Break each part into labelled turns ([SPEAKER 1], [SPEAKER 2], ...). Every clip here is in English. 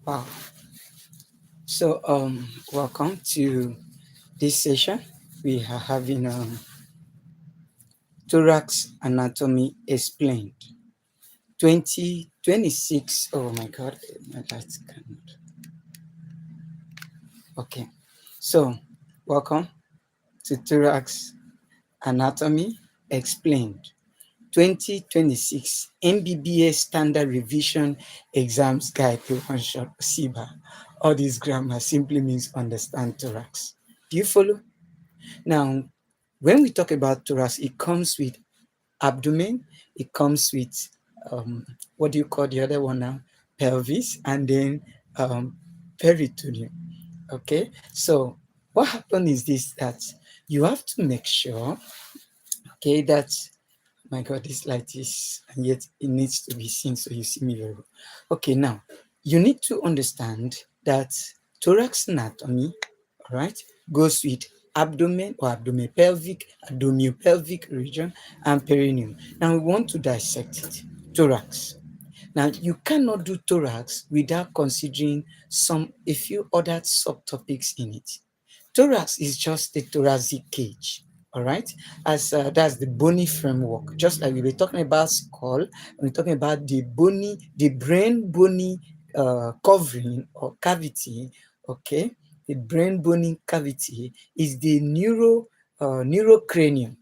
[SPEAKER 1] Wow. So, welcome to this session. We are having thorax anatomy explained. 2026. Oh my God, my lights cannot. Okay. So, welcome to thorax anatomy explained. 2026 MBBS Standard Revision Exams Guide to One Shot SIBA. All this grammar simply means understand thorax. Do you follow? Now, when we talk about thorax, it comes with abdomen, it comes with what do you call the other one now? Pelvis, and then um, peritoneum. Okay, so what happens is this, that you have to make sure, okay, that my God, this light is, and yet it needs to be seen so you see me very well. Okay, now you need to understand that thorax anatomy, all right, goes with abdomen or abdominopelvic region and perineum. Now we want to dissect it. Thorax. Now you cannot do thorax without considering a few other subtopics in it. Thorax is just the thoracic cage, all right? As that's the bony framework. Just like we were talking about skull, we're talking about the brain bony covering or cavity. Okay, the brain bony cavity is the neurocranium.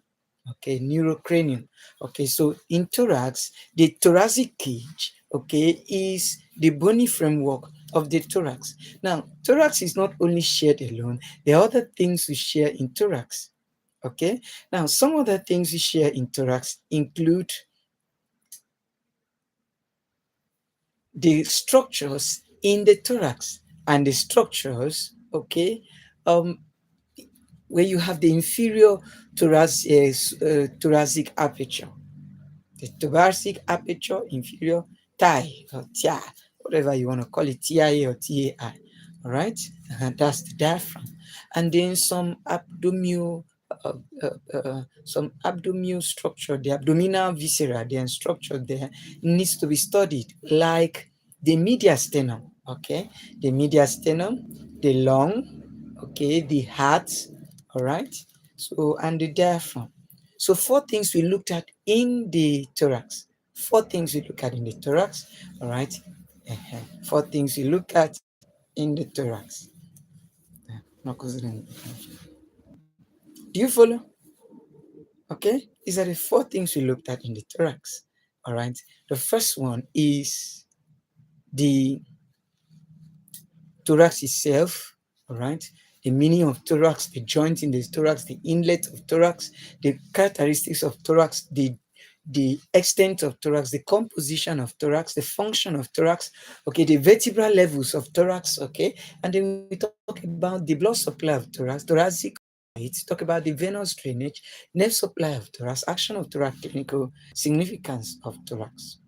[SPEAKER 1] Okay, neurocranium. Okay, so in thorax, the thoracic cage, okay, is the bony framework of the thorax. Now, thorax is not only shared alone, there are other things we share in thorax. Okay, now some other things we share in thorax include the structures in the thorax and the structures, okay, um, where you have the inferior thoracic aperture, the thoracic aperture, inferior thigh or TI, whatever you want to call it, TIA or TAI. All right, and that's the diaphragm, and then uh, some abdominal structure, the abdominal viscera, the structure there needs to be studied, like the mediastinum. Okay, the mediastinum, the lung, okay, the heart. All right, so and the diaphragm. So four things we looked at in the thorax. Four things we look at in the thorax. All right. Four things we look at in the thorax. Do you follow? Okay. These are the four things we looked at in the thorax. All right. The first one is the thorax itself. All right. The meaning of thorax, the joint in the thorax, the inlet of thorax, the characteristics of thorax, the extent of thorax, the composition of thorax, the function of thorax, okay, the vertebral levels of thorax, okay, and then we talk about the blood supply of thorax, thoracic, talk about the venous drainage, nerve supply of thorax, action of thorax, clinical significance of thorax.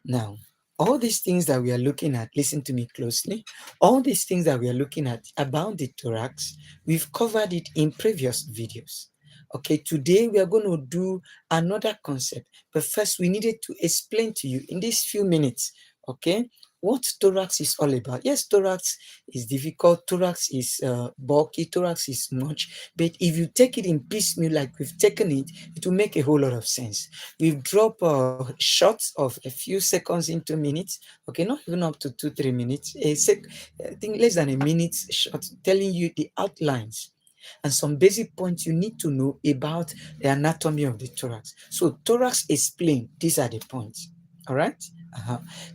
[SPEAKER 1] Now, all these things that we are looking at, listen to me closely, all these things that we are looking at about the thorax, we've covered it in previous videos. Okay, today we are going to do another concept, but first we needed to explain to you in these few minutes, okay, what thorax is all about. Yes, thorax is difficult, thorax is bulky, thorax is much, but if you take it in piecemeal like we've taken it, it will make a whole lot of sense. We've dropped shots of a few seconds into minutes, okay, not even up to 2-3 minutes, I think less than a minute shot, telling you the outlines and some basic points you need to know about the anatomy of the thorax. So thorax explained, these are the points. All right.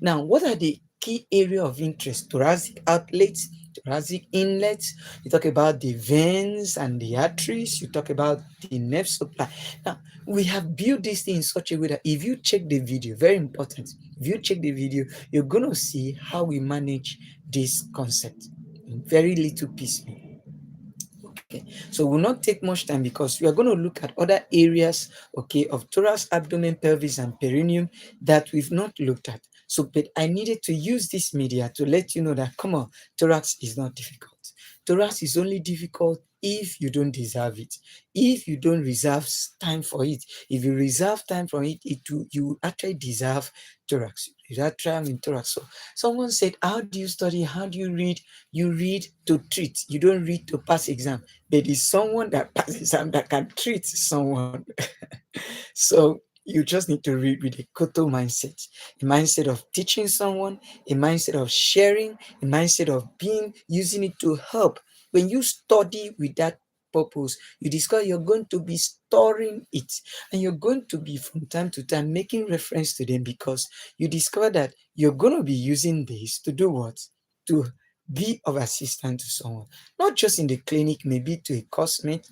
[SPEAKER 1] Now, what are the key area of interest? Thoracic outlets, thoracic inlets. You talk about the veins and the arteries. You talk about the nerve supply. Now, we have built this thing in such a way that if you check the video, very important, if you check the video, you're going to see how we manage this concept in very little piecemeal. Okay, so we'll not take much time because we are going to look at other areas, okay, of thorax, abdomen, pelvis, and perineum that we've not looked at. So, but I needed to use this media to let you know that, come on, thorax is not difficult. Thorax is only difficult if you don't deserve it, if you don't reserve time for it. If you reserve time for it, you actually deserve thorax. bilateral in thorax. So someone said, how do you study? How do you read? You read to treat. You don't read to pass exam. There is someone that passes exam that can treat someone. So you just need to read with a Koto mindset, a mindset of teaching someone, a mindset of sharing, a mindset of being, using it to help. When you study with that purpose, you discover you're going to be storing it, and you're going to be from time to time making reference to them, because you discover that you're going to be using this to do what? To be of assistance to someone, not just in the clinic, maybe to a cosmate.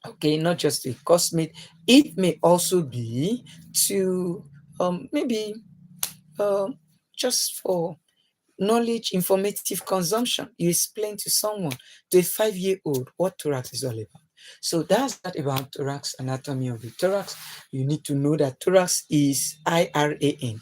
[SPEAKER 1] Okay, not just a cosmate. It may also be to maybe um, just for knowledge, informative consumption. You explain to someone, to a 5-year-old, what thorax is all about. So that's that about thorax, anatomy of the thorax. You need to know that thorax is Iran,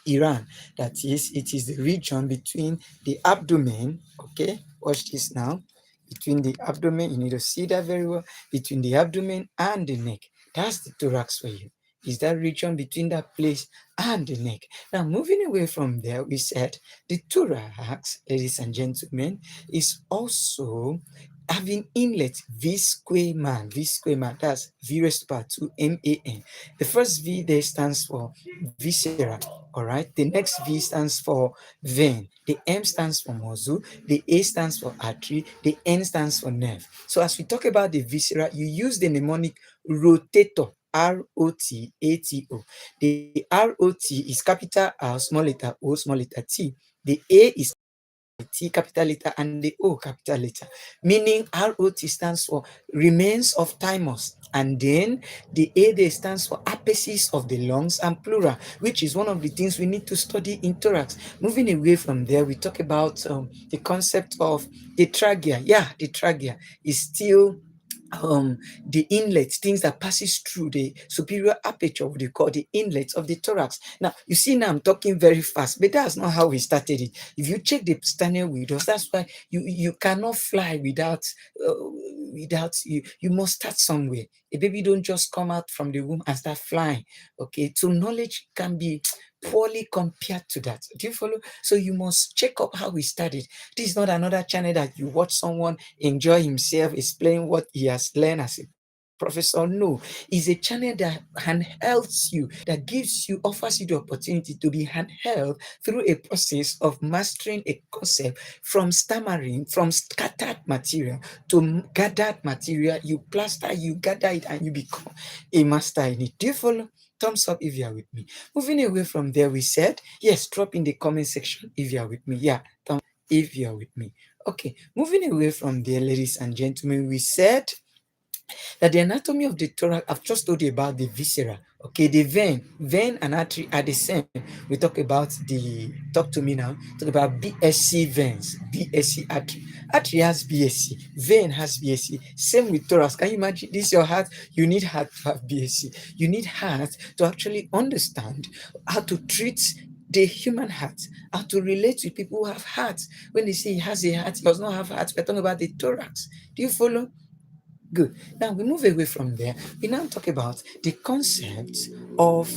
[SPEAKER 1] Iran. That is, it is the region between the abdomen. Okay, watch this now. Between the abdomen, you need to see that very well. Between the abdomen and the neck, that's the thorax for you. Is that region between that place and the neck. Now, moving away from there, we said the thorax, ladies and gentlemen, is also having inlet V square man. V square man, that's V raised to power 2 MAN. The first V there stands for viscera. All right. The next V stands for vein. The M stands for muscle. The A stands for artery. The N stands for nerve. So as we talk about the viscera, you use the mnemonic rotator. ROTATO. The ROT is capital R, small letter O, small letter T. The A is T, capital letter, and the O, capital letter. Meaning ROT stands for remains of thymus. And then the A there stands for apices of the lungs and pleura, which is one of the things we need to study in thorax. Moving away from there, we talk about the concept of the trachea. Yeah, the trachea is still the inlets, things that passes through the superior aperture, what they call the inlets of the thorax. Now, you see, now I'm talking very fast, but that's not how we started it. If you check the standard with us, that's why you cannot fly without you must start somewhere. A baby don't just come out from the womb and start flying. Okay, so knowledge can be poorly compared to that. Do you follow? So you must check up how we started. This is not another channel that you watch someone enjoy himself, explain what he has learned as a professor. No, it's a channel that handhelds you, that gives you, offers you the opportunity to be handheld through a process of mastering a concept from stammering, from scattered material to gathered material. You plaster, you gather it, and you become a master in it. Do you follow? Thumbs up if you are with me. Moving away from there, we said, yes, drop in the comment section if you are with me. Yeah, thumbs if you are with me. Okay, moving away from there, ladies and gentlemen, we said that the anatomy of the thorax, I've just told you about the viscera. Okay, the vein and artery are the same. We talk to me now, talk about BSC veins, BSC artery. Artery has BSC, vein has BSC. Same with thorax. Can you imagine this? Your heart, you need heart to have BSC. You need heart to actually understand how to treat the human heart, how to relate with people who have hearts. When they say he has a heart, he does not have heart, we're talking about the thorax. Do you follow? Good. Now we move away from there. We now talk about the concept of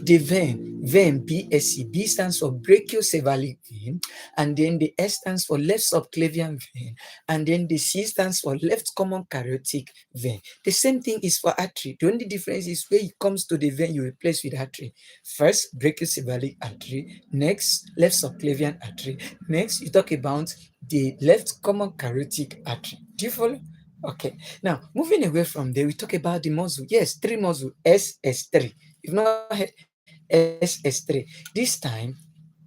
[SPEAKER 1] the vein. Vein, BSC. B stands for brachiocephalic vein, and then the S stands for left subclavian vein, and then the C stands for left common carotid vein. The same thing is for artery. The only difference is where it comes to the vein, you replace with artery. First, brachiocephalic artery. Next, left subclavian artery. Next, you talk about the left common carotid artery. Do you follow? Okay. Now, moving away from there, we talk about the muscle. Yes, 3 muscle, SS3. You've not heard SS3. This time,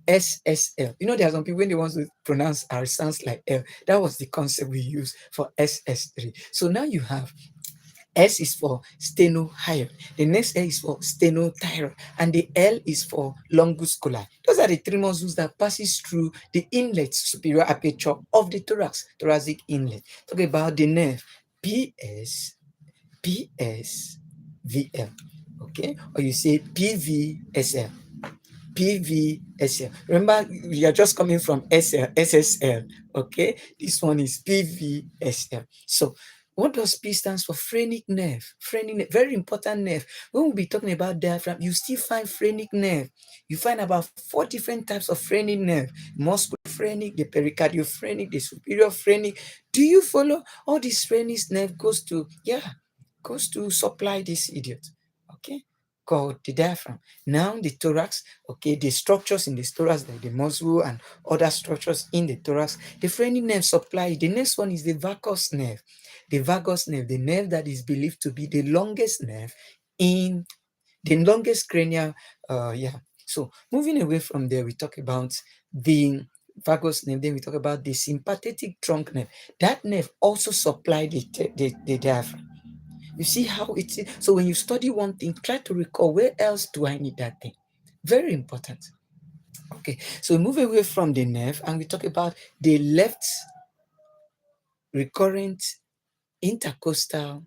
[SPEAKER 1] SSL. You know, there are some people when they want to pronounce R sounds like L. That was the concept we used for SS3. So now you have S is for stenohyoid. The next L is for stenothyroid, and the L is for longus colli. Those are the 3 muscles that passes through the inlet, superior aperture of the thorax, thoracic inlet. Talk about the nerve, PS, VL. Okay, or you say PVSL. PVSL. Remember, we are just coming from SSL. Okay, this one is PVSL. So What does P stands for? Phrenic nerve. Phrenic nerve, very important nerve. When we'll be talking about diaphragm, you still find phrenic nerve. You find about 4 different types of phrenic nerve. Musculophrenic, the pericardiophonic, the superior phrenic. Do you follow? All these phrenic nerve goes to supply this idiot. Okay, called the diaphragm. Now the thorax, okay, the structures in the thorax like the muscle and other structures in the thorax, the phrenic nerve supply. The next one is the vagus nerve. The vagus nerve, the nerve that is believed to be the longest nerve in the longest cranial, So moving away from there, we talk about the vagus nerve, then we talk about the sympathetic trunk nerve. That nerve also supply the diaphragm. You see how it is. So when you study one thing, try to recall where else do I need that thing. Very important. Okay, so we move away from the nerve and we talk about the left recurrent intercostal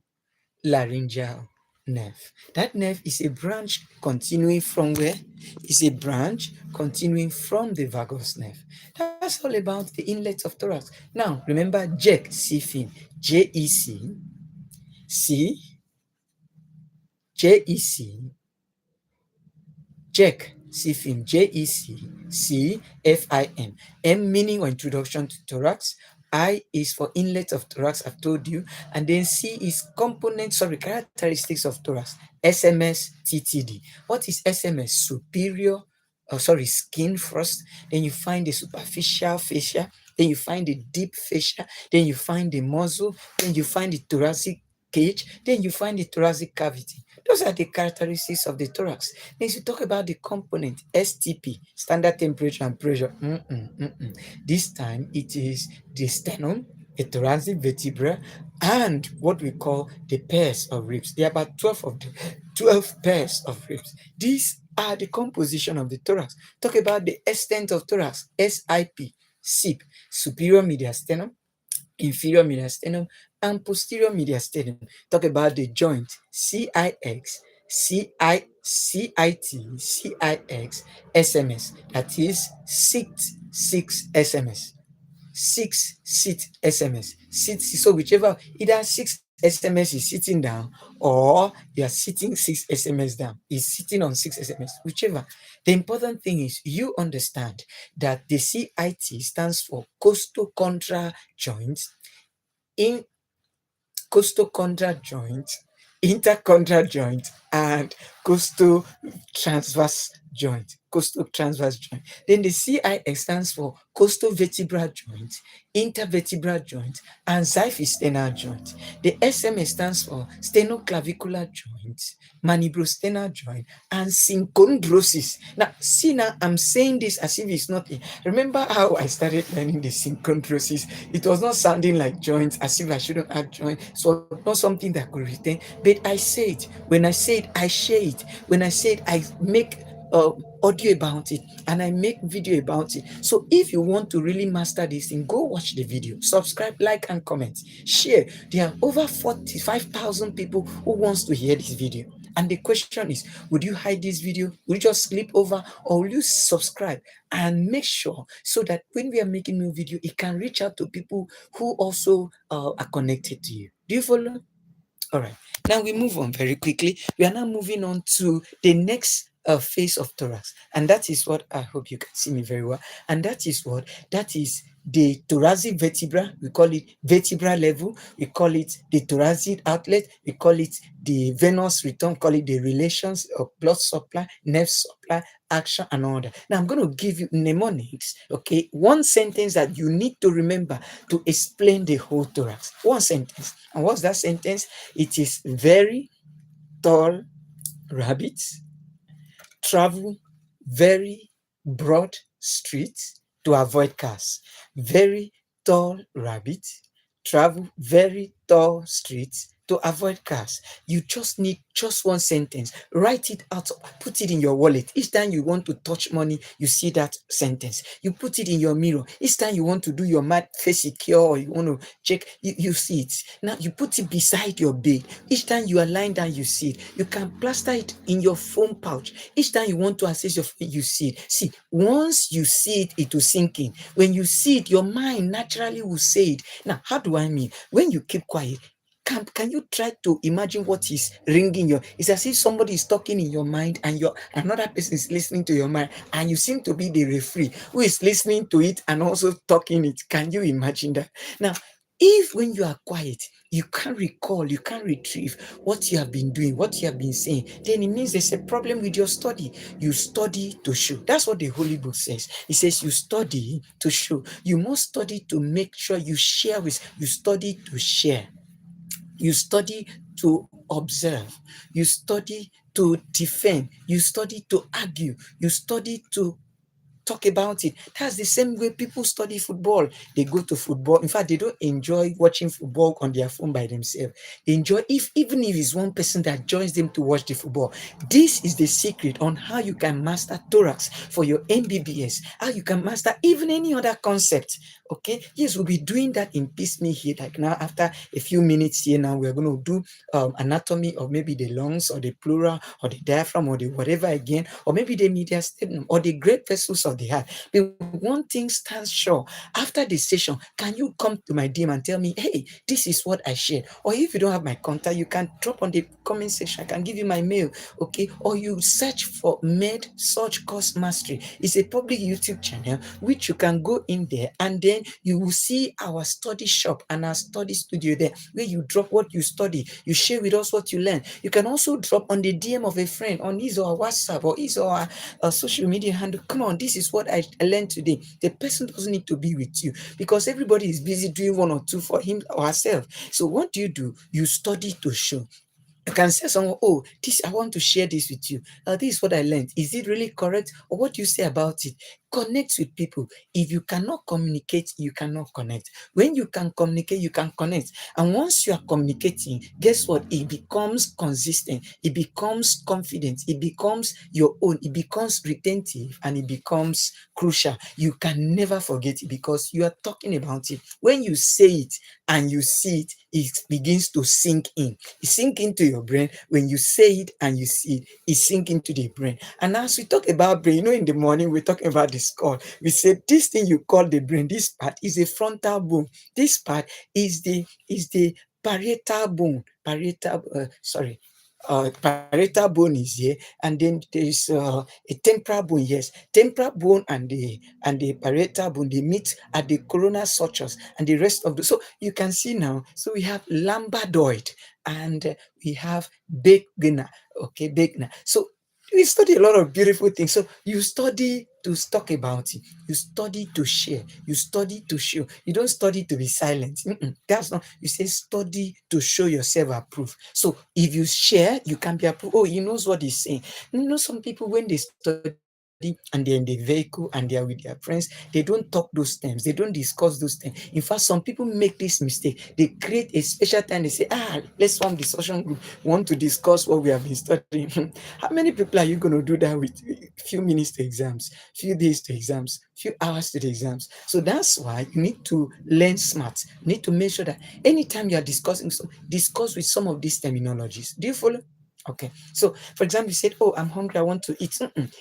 [SPEAKER 1] laryngeal nerve. That nerve is a branch continuing from where? It's a branch continuing from the vagus nerve. That's all about the inlet of thorax. Now, remember JEC, C-fin, J-E-C, C, J-E-C, JEC, C-fin, J-E-C, C, F-I-N. M meaning or introduction to thorax. I is for inlet of thorax, I've told you. And then C is characteristics of thorax. SMS, TTD. What is SMS? Skin first. Then you find the superficial fascia. Then you find the deep fascia. Then you find the muscle. Then you find the thoracic cage. Then you find the thoracic cavity. Those are the characteristics of the thorax. Then you talk about the component, STP, standard temperature and pressure. This time it is the sternum, the thoracic vertebra, and what we call the pairs of ribs. There are about 12 pairs of ribs. These are the composition of the thorax. Talk about the extent of thorax, SIP, SIP, superior mediastinum, inferior mediastinum, and posterior mediastinum. Talk about the joint, CIX, CIX, SMS. That is 6 SMS. 6 SMS. So whichever, either 6 SMS is sitting down or you are sitting 6 SMS down. Is sitting on 6 SMS, whichever. The important thing is you understand that the CIT stands for costochondral joint, in costochondral joint, interchondral joint, and costotransverse joint. Then the CIX stands for costovertebral joint, intervertebral joint, and xiphosternal joint. The SMA stands for sternoclavicular joint, manubrosternal joint, and synchondrosis. Now, I'm saying this as if it's not. Remember how I started learning the synchondrosis? It was not sounding like joints, as if I shouldn't have joints. So not something that I could retain. But I say it. When I say it, I share it. When I say it, I make audio about it and I make video about it. So if you want to really master this thing, go watch the video, subscribe, like, and comment, share. There are over 45,000 people who wants to hear this video. And the question is, would you hide this video? Will you just slip over, or will you subscribe and make sure so that when we are making new video, it can reach out to people who also are connected to you? Do you follow? All right. Now we move on very quickly. We are now moving on to the next phase of thorax, and that is what I hope you can see me very well. And that is the thoracic vertebra. We call it vertebral level. We call it the thoracic outlet. We call it the venous return. Call it the relations of blood supply, nerve supply, action, and all that. Now I'm going to give you mnemonics. Okay, one sentence that you need to remember to explain the whole thorax. One sentence. And what's that sentence? It is very tall rabbits travel very broad streets to avoid cars. Very tall rabbits travel very tall streets to avoid cars. You just need just one sentence. Write it out, put it in your wallet. Each time you want to touch money, you see that sentence. You put it in your mirror. Each time you want to do your math face secure or you want to check, you see it. Now you put it beside your bed. Each time you are lying down, you see it. You can plaster it in your phone pouch. Each time you want to access your phone, you see it. See, once you see it, it will sink in. When you see it, your mind naturally will say it. Now, how do I mean? When you keep quiet, can you try to imagine what is ringing your? It's as if somebody is talking in your mind and your another person is listening to your mind, and you seem to be the referee who is listening to it and also talking it. Can you imagine that? Now, if when you are quiet, you can't recall, you can't retrieve what you have been doing, what you have been saying, then it means there's a problem with your study. You study to show. That's what the Holy Book says. It says you study to show. You must study to make sure you share with, you study to share. You study to observe. You study to defend. You study to argue. You study to talk about it. That's the same way people study football. They go to football. In fact, they don't enjoy watching football on their phone by themselves. They enjoy if even if it's one person that joins them to watch the football. This is the secret on how you can master thorax for your MBBS, how you can master even any other concept. Okay, yes, we'll be doing that in piecemeal here. Like now, after a few minutes here, now we're going to do anatomy of maybe the lungs or the pleura or the diaphragm or the whatever again, or maybe the mediastinum or the great vessels of the heart. But one thing stands sure: after the session, can you come to my DM and tell me, hey, this is what I shared? Or if you don't have my contact, you can drop on the comment section. I can give you my mail, okay? Or you search for Med Search Course Mastery. It's a public YouTube channel which you can go in there, and then you will see our study shop and our study studio there, where you drop what you study, you share with us what you learn. You can also drop on the DM of a friend on his or her WhatsApp or his or her social media handle. Come on, this is what I learned today. The person doesn't need to be with you because everybody is busy doing one or two for him or herself. So what do? You study to show. You can say someone, oh, this, I want to share this with you. This is what I learned. Is it really correct? Or what do you say about it? Connect with people. If you cannot communicate, you cannot connect. When you can communicate, you can connect. And once you are communicating, guess what? It becomes consistent. It becomes confident. It becomes your own. It becomes retentive, and it becomes crucial. You can never forget it because you are talking about it. When you say it and you see it, it begins to sink in. It sink into your brain. When you say it and you see it, it sink into the brain. And as we talk about brain, in the morning we're talking about the skull. We said this thing you call the brain, this part is a frontal bone. This part is the parietal bone. Parietal bone is here, and then there is a temporal bone. Yes, temporal bone and the parietal bone, they meet at the coronal sutures and the rest of the. So you can see now. So we have lombardoid and we have Begna. Okay, Begna. So we study a lot of beautiful things. So you study to talk about it. You study to share. You study to show. You don't study to be silent. That's not. You say study to show yourself approved. So if you share, you can be approved. Oh, he knows what he's saying. Some people when they study and they're in the vehicle and they're with their friends, they don't talk those terms. They don't discuss those terms. In fact, some people make this mistake. They create a special time. They say, let's form discussion group. We want to discuss what we have been studying. How many people are you going to do that with? Few minutes to exams, few days to exams, few hours to the exams. So that's why you need to learn smart. You need to make sure that anytime you are discussing, discuss with some of these terminologies. Do you follow? Okay. So, for example, you said, "Oh, I'm hungry. I want to eat."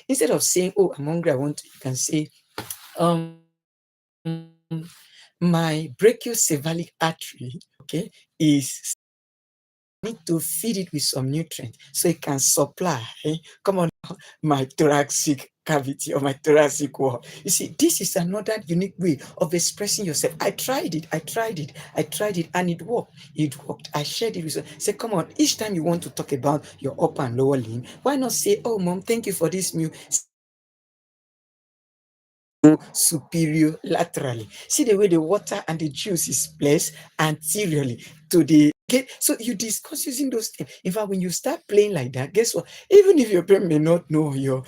[SPEAKER 1] Instead of saying, "Oh, I'm hungry. I want to," you can say, "My brachiocephalic artery, okay, is need to feed it with some nutrient so it can supply. Come on, my thoracic cavity or my thoracic wall." You see, this is another unique way of expressing yourself. I tried it, and it worked. I shared it with you. Say, come on, each time you want to talk about your upper and lower limb, why not say, "Oh, mom, thank you for this meal." Superior laterally. See the way the water and the juice is placed anteriorly to the. Okay, so you discuss using those things. In fact, when you start playing like that, guess what? Even if your parent may not know, your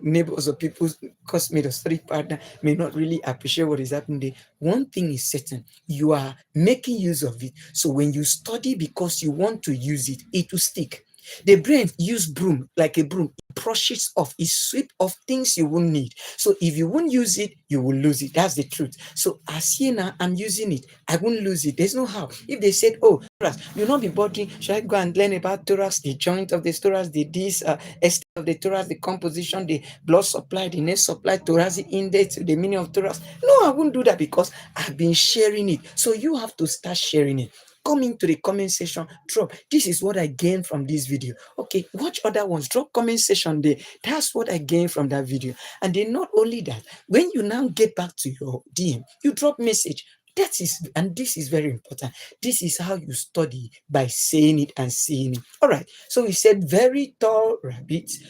[SPEAKER 1] neighbors or people's classmate or study partner may not really appreciate what is happening there, one thing is certain: you are making use of it. So when you study because you want to use it, it will stick. The brain use broom like a broom. It brushes off, it sweep off things you won't need. So if you won't use it, you will lose it. That's the truth. So as here now, I'm using it. I won't lose it. There's no how. If they said, "Oh, thorax," you'll not be bothering. Should I go and learn about thorax, the joint of the thorax, the this extent of the thorax, the composition, the blood supply, the nerve supply, thoracic index, the meaning of thorax? No, I won't do that because I've been sharing it. So you have to start sharing it. come into the comment section, drop, this is what I gained from this video. Okay, watch other ones, drop comment section there. That's what I gained from that video. And then not only that, when you now get back to your DM, you drop message. That is, and this is very important. This is how you study, by saying it and seeing it. All right. So we said very tall rabbits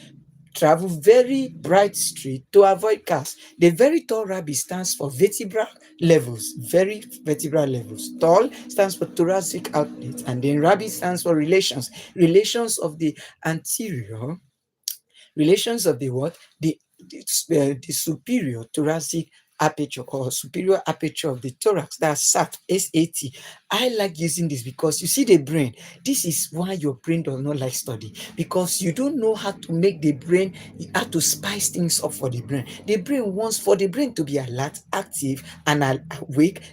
[SPEAKER 1] travel very bright street to avoid cars. The very tall rabbit stands for vertebral levels, very vertebral levels. Tall stands for thoracic outlet, and then rabbit stands for relations. Relations of the anterior, relations of the what? The superior thoracic aperture, or superior aperture of the thorax. That's SAT, S-A-T. I like using this because you see the brain. This is why your brain does not like study, because you don't know how to make the brain, how to spice things up for the brain. The brain wants for the brain to be alert, active, and awake,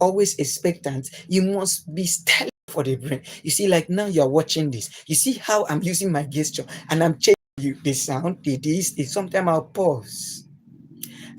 [SPEAKER 1] always expectant. You must be still for the brain. You see, like now you're watching this. You see how I'm using my gesture and I'm changing the sound, sometimes I'll pause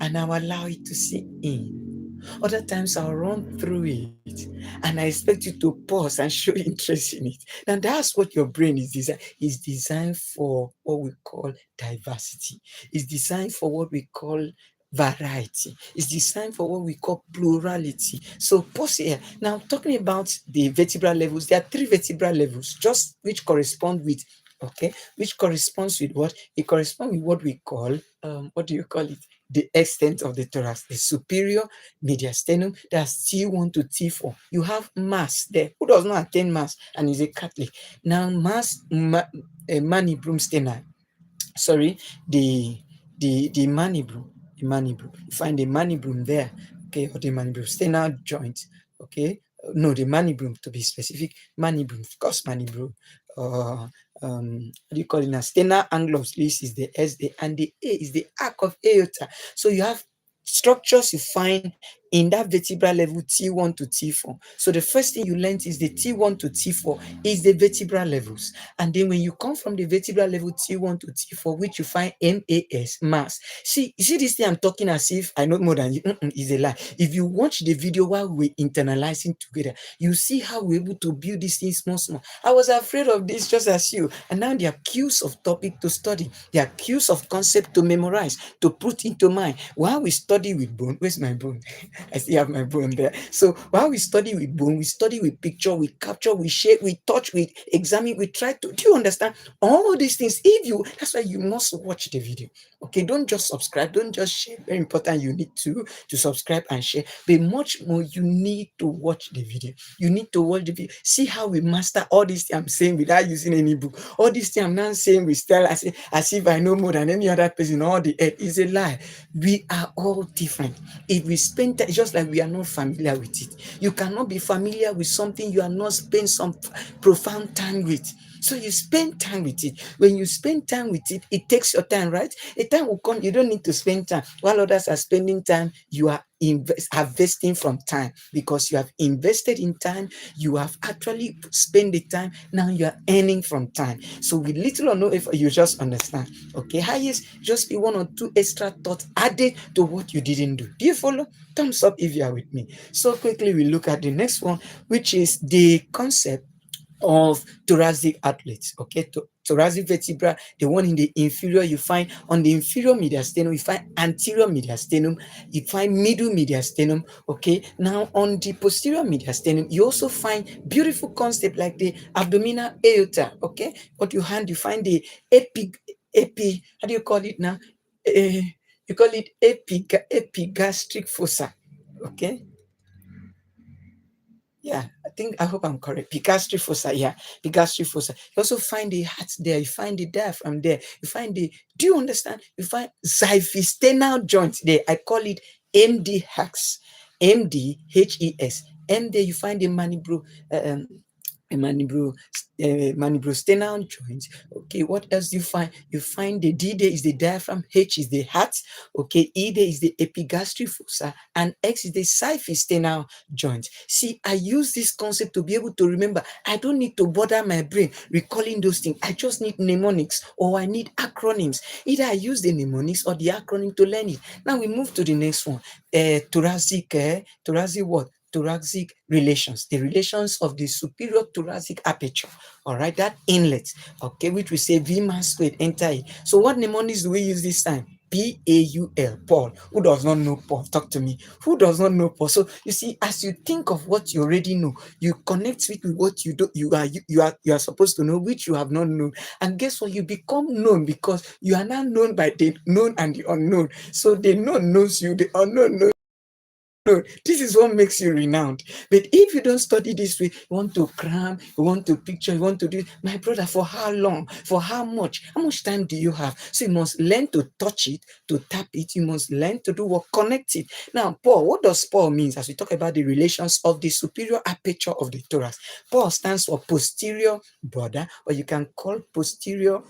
[SPEAKER 1] and I'll allow it to sink in. Other times I'll run through it and I expect you to pause and show interest in it. Now that's what your brain is designed. It's designed for what we call diversity. It's designed for what we call variety. It's designed for what we call plurality. So pause here. Now talking about the vertebral levels, there are 3 vertebral levels, just which correspond with, okay, which corresponds with what? It corresponds with what we call, what do you call it? The extent of the thorax, the superior mediastinum, that's T1 to T4. You have mass there. Who does not attain mass and is a Catholic? Now, manibrum steni. Sorry, the manibrum, You find the manibrum there, okay, or the manibrum sternal joint, okay. No, the manibrum to be specific, manibrum, of course, manibrum. What do you call it now? Sternal angle of release is the SD, and the A is the arc of aorta. So you have structures you find in that vertebral level T1 to T4. So the first thing you learned is the T1 to T4 is the vertebral levels. And then when you come from the vertebral level T1 to T4, which you find MAS, mass. See, you see this thing I'm talking as if I know more than you. Is a lie. If you watch the video while we're internalizing together, you see how we're able to build these things small. I was afraid of this just as you. And now there are cues of topic to study. There are cues of concept to memorize, to put into mind. While we study with bone, where's my bone? I still have my bone there. So while we study with bone, we study with picture, we capture, we share, we touch, we examine, we try to. Do you understand? All these things, that's why you must watch the video. Okay, don't just subscribe, don't just share. Very important, you need to subscribe and share. But much more, you need to watch the video. You need to watch the video. See how we master all these things I'm saying without using any book. All these things I'm not saying we style as if I know more than any other person. All the earth is a lie. We are all different. If we spend time, just like we are not familiar with it. You cannot be familiar with something you are not spend some profound time with. So you spend time with it. When you spend time with it, it takes your time, right? A time will come, you don't need to spend time. While others are spending time, you are investing from time, because you have invested in time, you have actually spent the time, now you are earning from time. So with little or no effort, you just understand. Okay, highest, just be 1 or 2 extra thoughts added to what you didn't do. Do you follow? Thumbs up if you are with me. So quickly we look at the next one, which is the concept of thoracic outlets. Okay, thoracic vertebra, the one in the inferior, you find on the inferior mediastinum, you find anterior mediastinum, you find middle mediastinum. Okay, now on the posterior mediastinum, you also find beautiful concept like the abdominal aorta. Okay, what you find the how do you call it now? You call it epigastric fossa. Okay, yeah, I hope I'm correct. Pigastric fossa, yeah, Pigastric fossa. You also find the heart there, you find the diaphragm there, you find do you understand? You find xyphisternal joint there. I call it MDHES, MDHES. And there you find the mandibulosternal joint. Okay, what else do you find? You find the D there is the diaphragm, H is the heart, okay, E there is the epigastric fossa, and X is the xyphisternal joint. See, I use this concept to be able to remember. I don't need to bother my brain recalling those things. I just need mnemonics, or I need acronyms. Either I use the mnemonics or the acronym to learn it. Now we move to the next one. Thoracic what? thoracic relations, the relations of the superior thoracic aperture, all right, that inlet, okay, which we say V mass squared enter it. So what mnemonics do we use this time? Paul, Paul. Who does not know Paul? Talk to me. Who does not know Paul? So you see, as you think of what you already know, you connect it with what you do. You are supposed to know, which you have not known. And guess what? You become known because you are now known by the known and the unknown. So the known knows you, the unknown knows. No, this is what makes you renowned. But if you don't study this way, you want to cram, you want to picture, you want to do, my brother, for how long? For how much? How much time do you have? So you must learn to touch it, to tap it. You must learn to do what? Connect it. Now, Paul, what does Paul mean as we talk about the relations of the superior aperture of the thorax? Paul stands for posterior border, or you can call posterior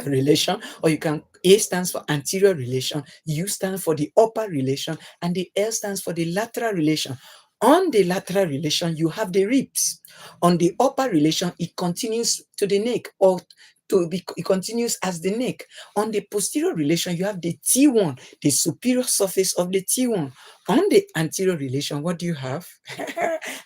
[SPEAKER 1] relation, or you can, A stands for anterior relation, U stands for the upper relation, and the L stands for the lateral relation. On the lateral relation, you have the ribs. On the upper relation, it continues to the neck, or it continues as the neck. On the posterior relation, you have the T1, the superior surface of the T1. On the anterior relation, what do you have?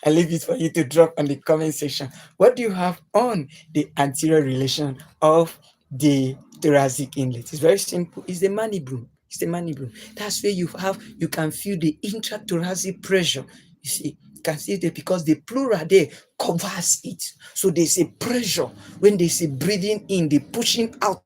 [SPEAKER 1] I leave it for you to drop on the comment section. What do you have on the anterior relation of the thoracic inlet? It's very simple. It's the mandible. It's the mandible. That's where you can feel the intrathoracic pressure. You see, you can see it because the pleura there covers it. So there's a pressure when there's a breathing in, the pushing out.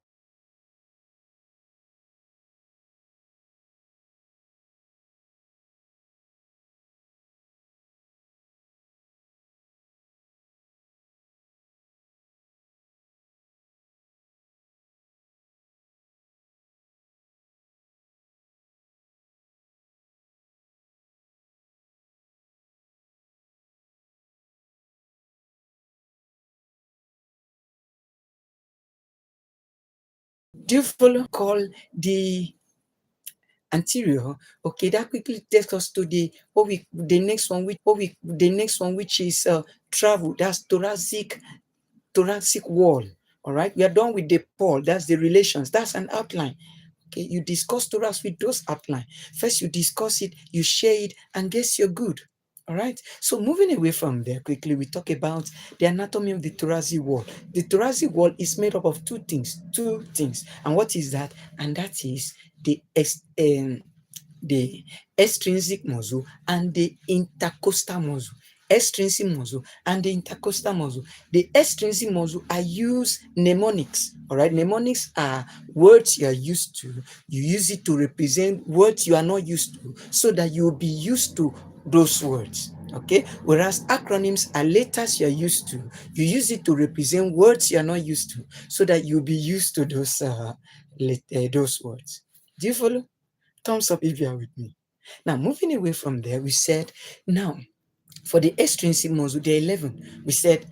[SPEAKER 1] Do you follow? Call the anterior. Okay, that quickly takes us to the next one, which is travel. That's thoracic wall. All right, we are done with the pole. That's the relations. That's an outline. Okay, you discuss thorax with those outline. First, you discuss it, you share it, and guess you're good. All right. So moving away from there quickly, we talk about the anatomy of the thoracic wall. The thoracic wall is made up of two things. And what is that? And that is the extrinsic muscle and the intercostal muscle. Extrinsic muscle and the intercostal muscle. The extrinsic muscle, I use mnemonics. All right, mnemonics are words you are used to. You use it to represent words you are not used to, so that you will be used to those words. Okay, whereas acronyms are letters you are used to. You use it to represent words you are not used to, so that you'll be used to those words. Do you follow? Thumbs up if you are with me. Now, moving away from there, we said, now, for the extrinsic muscle, the 11, we said,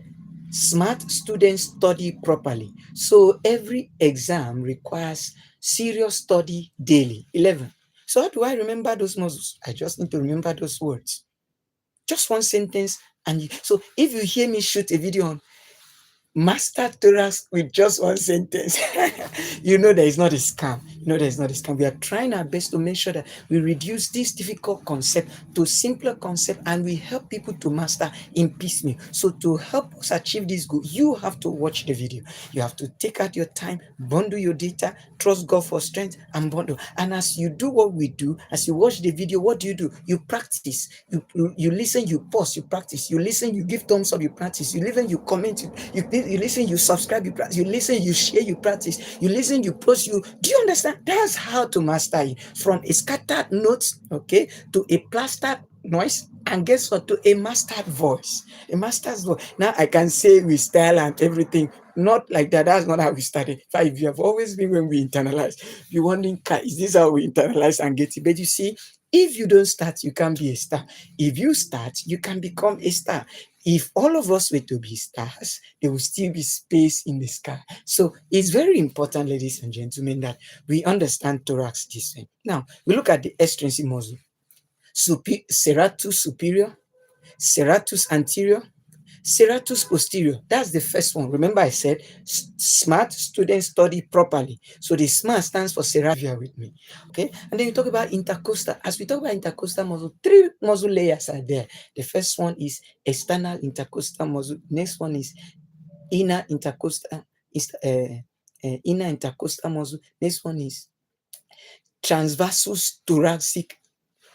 [SPEAKER 1] smart students study properly. So every exam requires serious study daily. 11. So how do I remember those muscles? I just need to remember those words. Just one sentence. So if you hear me shoot a video on master thorax with just one sentence, you know there is not a scam. We are trying our best to make sure that we reduce this difficult concept to simpler concept, and we help people to master in piecemeal. So to help us achieve this goal, you have to watch the video. You have to take out your time, bundle your data, trust God for strength, and bundle. And as you do what we do, as you watch the video, what do? You practice. You listen, you pause, you practice. You listen, you give thumbs up, you practice. You listen, you comment, you listen, you subscribe, you practice. You listen, you share, you practice. You listen, you post, do you understand? That's how to master it. From a scattered notes, okay, to a plastered noise, and guess what? To a mastered voice. A master's voice. Now I can say with style and everything. Not like that. That's not how we started. In fact, you have always been when we internalize. You're wondering, is this how we internalize and get it? But you see, if you don't start, you can't be a star. If you start, you can become a star. If all of us were to be stars, there will still be space in the sky. So it's very important, ladies and gentlemen, that we understand thorax this way. Now, we look at the extrinsic muscle. Serratus superior, serratus anterior, serratus posterior. That's the first one. Remember I said smart students study properly. So the SMART stands for serratus, with me. Okay. And then you talk about intercostal. As we talk about intercostal muscle, muscle layers are there. The first one is external intercostal muscle. Next one is inner intercostal inner intercostal muscle. Next one is transversus thoracic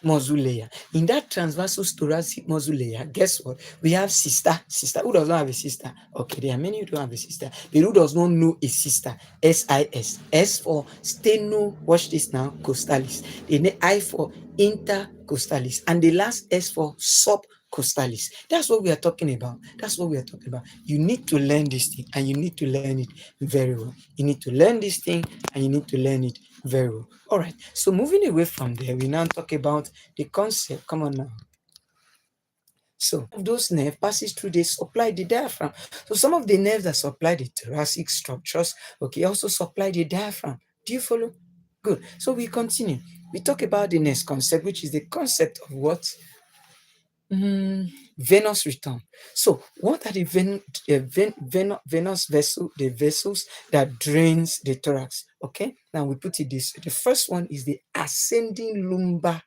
[SPEAKER 1] muscle layer. In that transversus thoracic muscle layer, guess what? We have sister. Sister. Who does not have a sister? Okay, there are many who don't have a sister. But who does not know a sister? SIS. S for steno, watch this now, costalis. The I for intercostalis. And the last S for subcostalis. That's what we are talking about. That's what we are talking about. You need to learn this thing and you need to learn it very well. You need to learn this thing and you need to learn it very well. All right. So moving away from there, we now talk about the concept. Come on now. So those nerves passes through, they supply the diaphragm. So some of the nerves that supply the thoracic structures, okay, also supply the diaphragm. Do you follow? Good. So we continue. We talk about the next concept, which is the concept of what? Venous return. So what are the venous vessel, the vessels that drains the thorax? Okay, now we put it this. The first one is the ascending lumbar,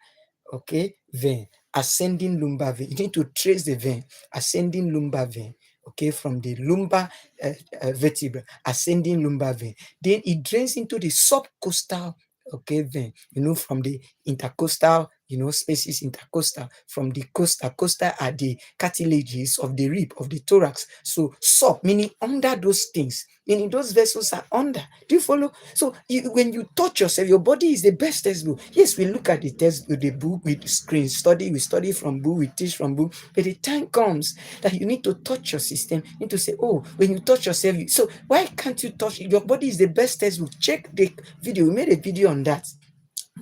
[SPEAKER 1] okay, vein. Ascending lumbar vein. You need to trace the vein. Ascending lumbar vein. Okay, from the lumbar vertebra, ascending lumbar vein. Then it drains into the subcostal, okay, vein. From the intercostal, spaces intercostal, from the costa are the cartilages of the rib, of the thorax. So sub, meaning under those things, meaning those vessels are under. Do you follow? So when you touch yourself, your body is the best textbook. Yes, we look at the textbook, the book, we screen study, we study from book, we teach from book, but the time comes that you need to touch your system. You need to say, oh, when you touch yourself, so why can't you touch your body? Is the best textbook. Check the video. We made a video on that.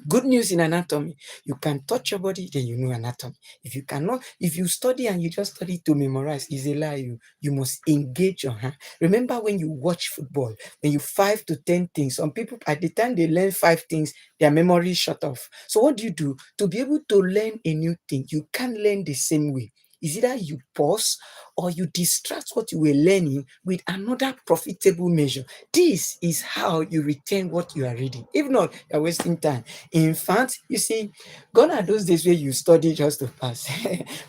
[SPEAKER 1] Good news in anatomy. You can touch your body, then you know anatomy. If you cannot, if you study and you just study to memorize, is a lie. You must engage your hand. Remember when you watch football, when you 5 to 10 things, some people at the time they learn 5 things, their memory shut off. So what do you do? To be able to learn a new thing, you can't learn the same way. Is either you pause or you distract what you were learning with another profitable measure. This is how you retain what you are reading. If not, you're wasting time. In fact, you see, gone are those days where you study just to pass.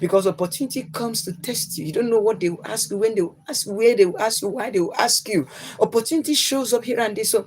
[SPEAKER 1] Because opportunity comes to test you. You don't know what they will ask you, when they will ask you, where they will ask you, why they will ask you. Opportunity shows up here and there. So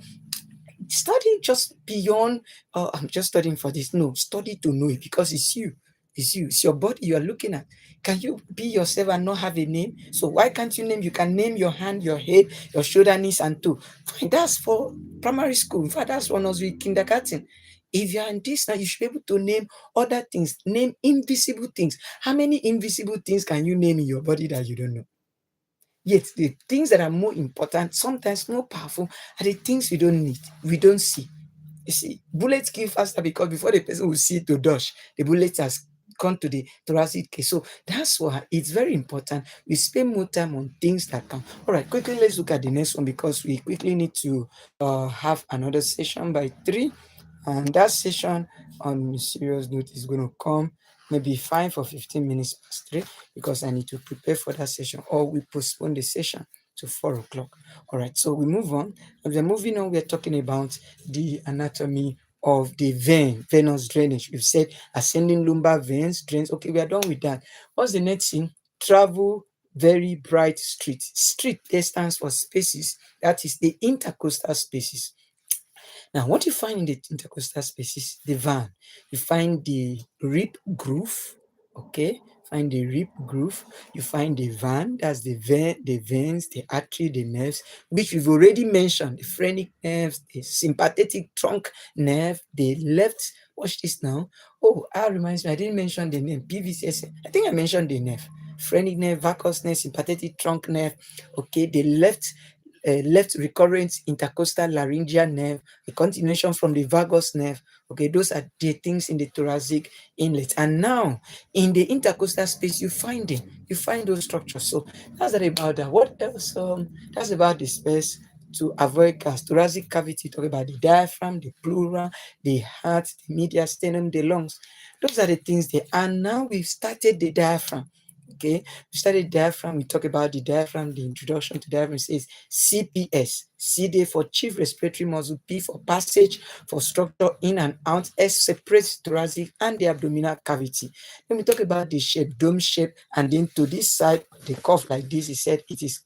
[SPEAKER 1] study just beyond, I'm just studying for this. No, study to know it, because it's you. It's you. It's your body you are looking at. Can you be yourself and not have a name? So why can't you name? You can name your hand, your head, your shoulder, knees, and toe. Fine, that's for primary school. In fact, that's one of the kindergarten. If you're in this now, you should be able to name other things. Name invisible things. How many invisible things can you name in your body that you don't know? Yet the things that are more important, sometimes more powerful, are the things we don't need, we don't see. You see, bullets kill faster because before the person will see to dodge, the bullet has gone to the thoracic case. So that's why it's very important we spend more time on things that can. All right, quickly let's look at the next one, because we quickly need to have another session by 3. And that session, on a serious note, is going to come maybe 5 or 15 minutes past 3, because I need to prepare for that session, or we postpone the session to 4 o'clock. All right, so we move on. As we're moving on, we're talking about the anatomy of the vein, venous drainage. We've said ascending lumbar veins, drains. Okay, we are done with that. What's the next thing? Travel very bright street. Street there stands for spaces. That is the intercostal spaces. Now, what you find in the intercostal spaces, the vein, you find the rib groove, okay? Find the rib groove, you find the vein, that's the vein, the veins, the artery, the nerves, which we've already mentioned, the phrenic nerves, the sympathetic trunk nerve, the left, watch this now. Oh, that reminds me, I didn't mention the name, PVCS. I think I mentioned the nerve. Phrenic nerve, vagus nerve, sympathetic trunk nerve, okay, the left recurrent intercostal laryngeal nerve, a continuation from the vagus nerve. Okay, those are the things in the thoracic inlet. And now in the intercostal space, you find them, you find those structures. So that's that about that. What else? That's about the space to avoid gas. Thoracic cavity, talk about the diaphragm, the pleura, the heart, the medial sternum, the lungs. Those are the things there. And now we've started the diaphragm. Okay, we studied diaphragm. We talk about the diaphragm. The introduction to diaphragm says CPS. C day for chief respiratory muscle, P for passage, for structure in and out, S separates thoracic and the abdominal cavity. Then we talk about the shape, dome shape, and then to this side, the curve like this, he said it is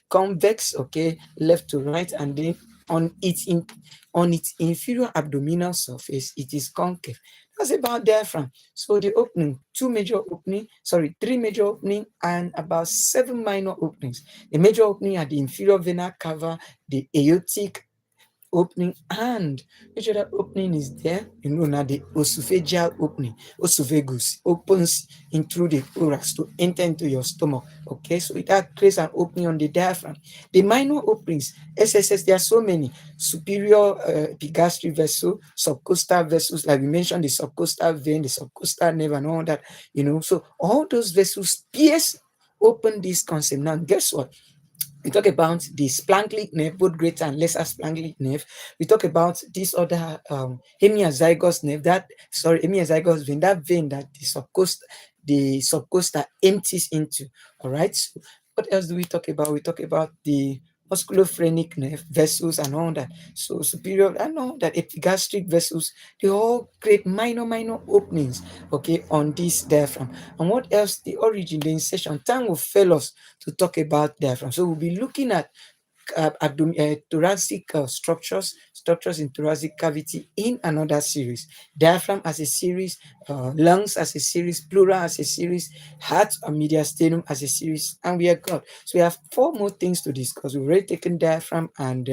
[SPEAKER 1] convex, okay, left to right, and then on its inferior abdominal surface, it is concave. That's about diaphragm. So the opening, three major opening and about 7 minor openings. The major opening at the inferior vena cava, the aortic opening, and which other opening is there? Now the esophageal opening. Esophagus opens in through the thorax to enter into your stomach. Okay, so that creates an opening on the diaphragm. The minor openings, SSS, there are so many. Superior epigastric vessel, subcostal vessels, like we mentioned, the subcostal vein, the subcostal nerve, and all that. So all those vessels pierce open this concept. Now, guess what? We talk about the splanklic nerve, both greater and lesser splanklic nerve. We talk about this other hemiazygous nerve, hemiazygous vein, that vein that the subcosta empties into. All right. So what else do we talk about? We talk about the musculophrenic nerve vessels and all that. So superior and all that epigastric vessels, they all create minor openings, okay, on this diaphragm. And what else? The origin, the insertion. Time will fail us to talk about diaphragm. So we'll be looking at thoracic structures in thoracic cavity in another series. Diaphragm as a series, lungs as a series, pleura as a series, heart and mediastinum as a series, and we are good. So we have 4 more things to discuss. We've already taken diaphragm and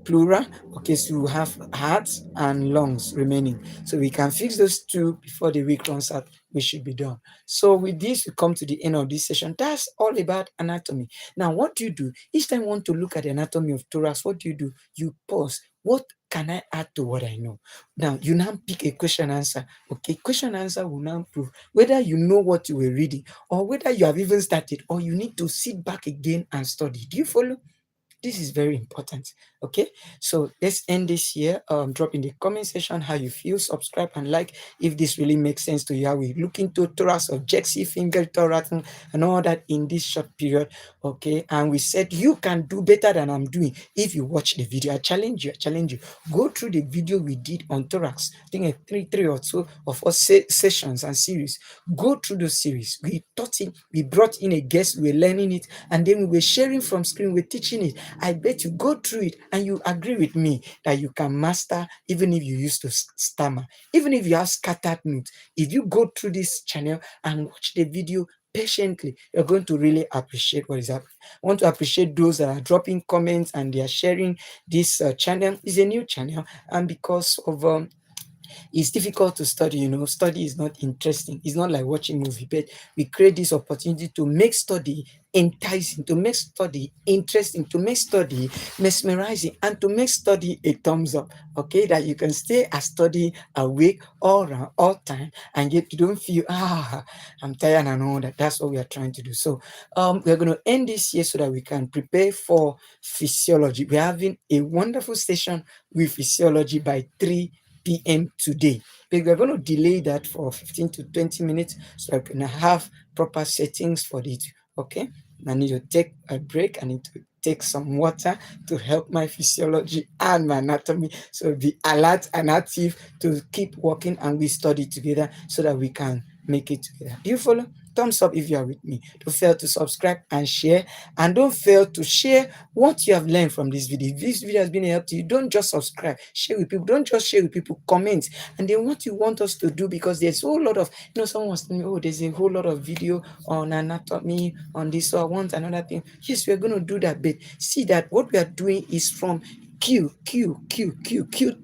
[SPEAKER 1] pleura. Okay, so we have heart and lungs remaining. So we can fix those 2 before the week runs out. We should be done. So with this, we come to the end of this session. That's all about anatomy. Now, what do you do? Each time you want to look at the anatomy of thorax, what do? You pause. What can I add to what I know? Now, you now pick a question answer. Okay, question answer will now prove whether you know what you were reading or whether you have even started or you need to sit back again and study. Do you follow? This is very important. Okay, so let's end this here. Drop in the comment section how you feel, subscribe and like if this really makes sense to you, how we look into thorax, objective finger thorax and all that in this short period. Okay, and we said you can do better than I'm doing if you watch the video. I challenge you, go through the video we did on thorax. I think three or two of us sessions and series. Go through those series. We taught it, we brought in a guest, we were learning it, and then we were sharing from screen, we're teaching it. I bet you go through it and you agree with me that you can master even if you used to stammer, even if you have scattered notes. If you go through this channel and watch the video patiently, you're going to really appreciate what is happening. I want to appreciate those that are dropping comments and they are sharing this channel. It's a new channel, and because of it's difficult to study, study is not interesting. It's not like watching movie, but we create this opportunity to make study enticing, to make study interesting, to make study mesmerizing, and to make study a thumbs up. Okay, that you can stay and study awake all time, and yet you don't feel I'm tired and all that. That's what we are trying to do. So we're going to end this here so that we can prepare for physiology. We're having a wonderful session with physiology by 3 p.m. today. But we're going to delay that for 15 to 20 minutes so I can have proper settings for it. Okay, I need to take a break. I need to take some water to help my physiology and my anatomy. So be alert and active to keep working, and we study together so that we can make it together. Do you follow? Thumbs up if you are with me. Don't fail to subscribe and share, and don't fail to share what you have learned from this video. If this video has been a help to you, don't just subscribe, share with people. Don't just share with people, comment. And then what you want us to do, because there's a whole lot of, someone was telling me, oh, there's a whole lot of video on anatomy, on this, so I want another thing. Yes, we're going to do that, but see that what we are doing is from Q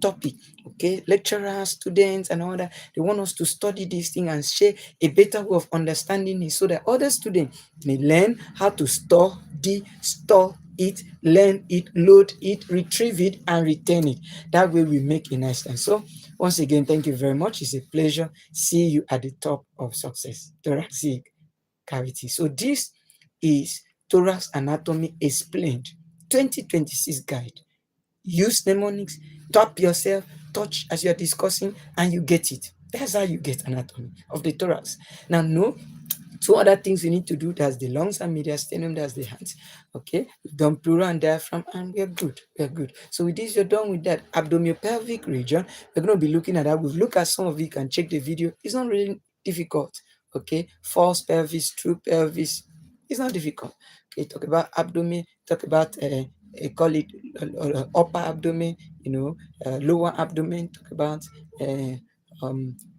[SPEAKER 1] topic. Okay, lecturers, students, and all that, they want us to study this thing and share a better way of understanding it so that other students may learn how to store it, learn it, load it, retrieve it, and retain it. That way we make a nice time. So once again, thank you very much. It's a pleasure. See you at the top of success. Thoracic cavity. So this is Thorax Anatomy Explained 2026 guide. Use mnemonics, tap yourself, touch as you're discussing, and you get it. That's how you get anatomy of the thorax. Now, no, Two other things we need to do, that's the lungs and mediastinum, that's the hands. Okay, we've done pleural and diaphragm, and we're good. We're good. So with this, you're done with that. Abdominopelvic region, we're going to be looking at that. We've looked at some of it. You can check the video. It's not really difficult. Okay, false pelvis, true pelvis. It's not difficult. Okay, talk about abdomen, talk about call it upper abdomen, lower abdomen, talk about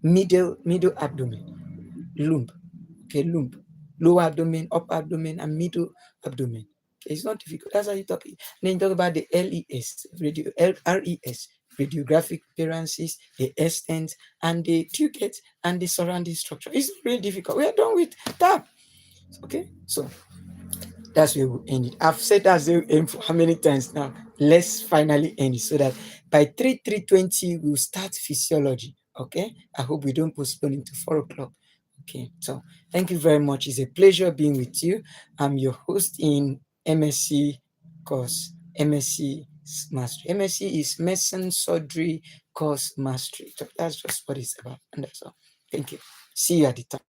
[SPEAKER 1] middle abdomen, lump. Okay, lump, lower abdomen, upper abdomen, and middle abdomen. Okay, it's not difficult. That's how you talk. And then you talk about the RES, radiographic appearances, the extent, and the tuget, and the surrounding structure. It's not really difficult. We are done with that. Okay, so that's where we end it. I've said that's the aim for how many times now? Let's finally end it so that by 3:20 we'll start physiology. Okay, I hope we don't postpone it to 4 o'clock. Okay, so thank you very much. It's a pleasure being with you. I'm your host in MSc course, MSc Mastery. MSc is Medicine Surgery Course Mastery. So that's just what it's about, and that's all. Thank you. See you at the time.